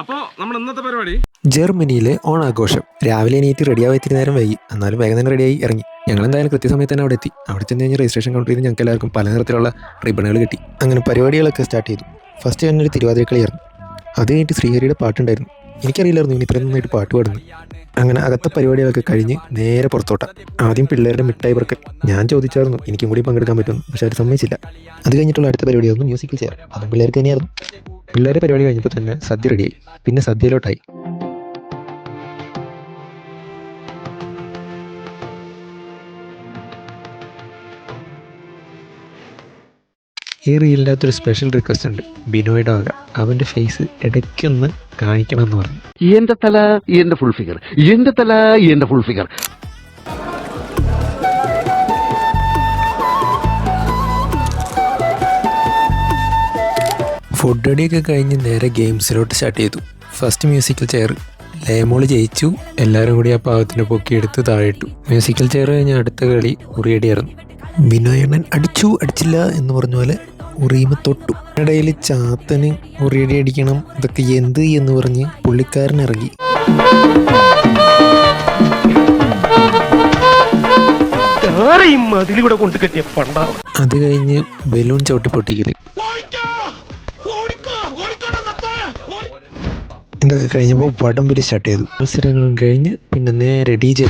അപ്പോ നമ്മുടെ ഇന്നത്തെ പരിപാടി ജർമ്മനിയിലെ ഓണാഘോഷം. രാവിലെ എണീറ്റ് റെഡിയാവാൻ ഇത്തിരി നേരം വൈകി, എന്നാലും വേഗം തന്നെ റെഡിയായി ഇറങ്ങി. ഞങ്ങൾ എന്തായാലും കൃത്യസമയത്ത് തന്നെ അവിടെ എത്തി. അവിടെ ചെന്ന് കഴിഞ്ഞ് രജിസ്ട്രേഷൻ കൗണ്ടറിൽ നിന്ന് ഞങ്ങൾക്ക് എല്ലാവർക്കും പല നിറത്തിലുള്ള റിബണുകൾ കിട്ടി. അങ്ങനെ പരിപാടികളൊക്കെ സ്റ്റാർട്ട് ചെയ്തു. ഫസ്റ്റ് ഞാനൊരു തിരുവാതിരക്കളിയായിരുന്നു. അത് കഴിഞ്ഞിട്ട് ശ്രീഹരിയുടെ പാട്ടുണ്ടായിരുന്നു. എനിക്കറിയില്ലായിരുന്നു ഇനി ഇത്രയും നന്നായിട്ട് പാട്ട് പാടുന്നു. അങ്ങനെ അകത്തെ പരിപാടികളൊക്കെ കഴിഞ്ഞ് നേരെ പുറത്തോട്ട. ആദ്യം പിള്ളേരുടെ മിഠായി പറക്കൽ. ഞാൻ ചോദിച്ചായിരുന്നു എനിക്കും കൂടി പങ്കെടുക്കാൻ പറ്റുമെന്ന്, പക്ഷെ അവർ സമ്മതിച്ചില്ല. അത് കഴിഞ്ഞിട്ടുള്ള അടുത്ത പരിപാടിയായിരുന്നു മ്യൂസിക്കൽ ചെയർ. അതും പിള്ളേർക്ക് തന്നെയായിരുന്നു. പിള്ളേരുടെ പരിപാടി കഴിഞ്ഞപ്പോൾ തന്നെ സദ്യ റെഡിയായി. പിന്നെ സദ്യയിലോട്ടായി. ഈ റീലിനകത്തൊരു സ്പെഷ്യൽ റിക്വസ്റ്റ് ഉണ്ട് ബിനോയുടെ വക. അവൻ്റെ ഫേസ് ഇടയ്ക്കൊന്ന് കാണിക്കണമെന്ന് പറഞ്ഞു. എന്റെ തല എന്റെ ഫുൾ ഫിഗർ, എന്റെ തല എന്റെ ഫുൾ ഫിഗർ. ഫുഡ് അടിയൊക്കെ കഴിഞ്ഞ് നേരെ ഗെയിംസിലോട്ട് സ്റ്റാർട്ട് ചെയ്തു. First musical chair. ലേമോള് ജയിച്ചു. എല്ലാവരും കൂടി ആ പാവത്തിന് പൊക്കിയെടുത്ത് താഴെയിട്ടു. മ്യൂസിക്കൽ ചെയർ കഴിഞ്ഞ് അടുത്ത കളി ഉറിയടിയായിരുന്നു. ബിനോയണ്ണൻ അടിച്ചു അടിച്ചില്ല എന്ന് പറഞ്ഞ പോലെ ഉറിയുമ്പോൾ തൊട്ടു. ഇടയിൽ ചാത്തന് ഉറിയടി അടിക്കണം, ഇതൊക്കെ എന്ത് എന്ന് പറഞ്ഞ് പുള്ളിക്കാരൻ ഇറങ്ങി. അത് കഴിഞ്ഞ് ബലൂൺ ചവിട്ടി പൊട്ടിക്കല്. ഇതൊക്കെ കഴിഞ്ഞപ്പോൾ വടംവലി സ്റ്റാർട്ട് ചെയ്തു. മത്സരങ്ങളും കഴിഞ്ഞ് പിന്നെ നേരെ DJ.